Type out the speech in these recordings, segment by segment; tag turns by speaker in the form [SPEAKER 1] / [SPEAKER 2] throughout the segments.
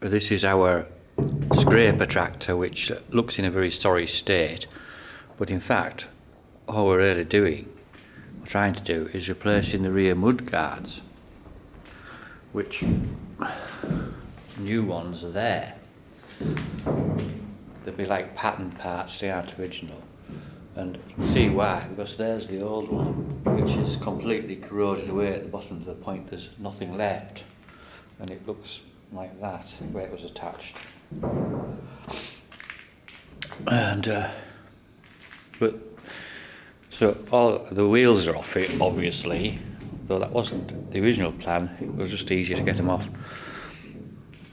[SPEAKER 1] this is our scraper tractor, which looks in a very sorry state, but in fact all we're really doing, or trying to do, is replacing the rear mud guards, which new ones are there. They'll be like patterned parts, they aren't original. And you can see why, because there's the old one, which is completely corroded away at the bottom to the point there's nothing left. And it looks like that, where it was attached. And, so all the wheels are off it, obviously, though that wasn't the original plan, it was just easier to get them off.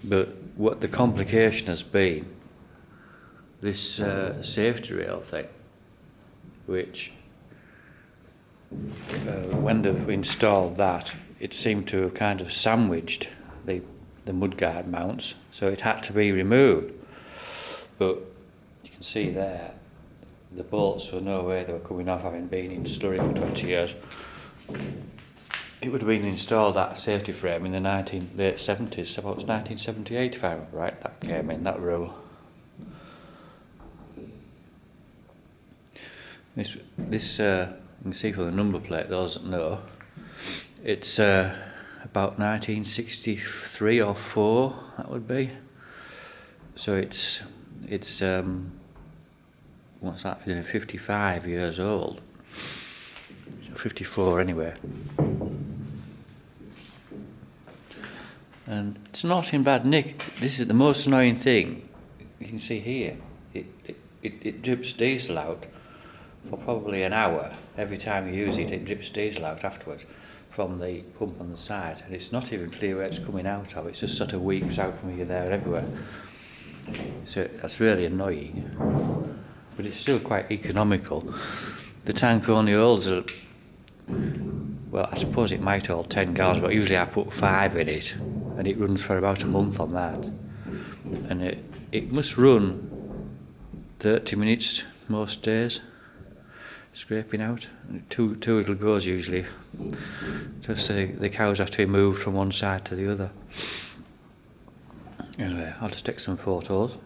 [SPEAKER 1] But what the complication has been, this safety rail thing, which when they've installed that, it seemed to have kind of sandwiched the mudguard mounts, so it had to be removed. But you can see there, the bolts were no way they were coming off, having been in slurry for 20 years. It would have been installed, that safety frame, in the late 70s, about 1978 if I remember right, that came in, that rule. This you can see from the number plate, those that know, it's about 1963 or 4, that would be. So it's what's that, 55 years old. 54 anyway. And it's not in bad nick. This is the most annoying thing. You can see here, it drips diesel out for probably an hour. Every time you use it, it drips diesel out afterwards from the pump on the side, and it's not even clear where it's coming out of. It's just sort of weeps out from here, there, everywhere. So that's really annoying, but it's still quite economical. The tank only holds well, I suppose it might hold 10 gallons, but usually I put 5 in it, and it runs for about a month on that. And it must run 30 minutes most days, scraping out. Two little goes usually. Just the cows have to be moved from one side to the other. Anyway, I'll just take some photos.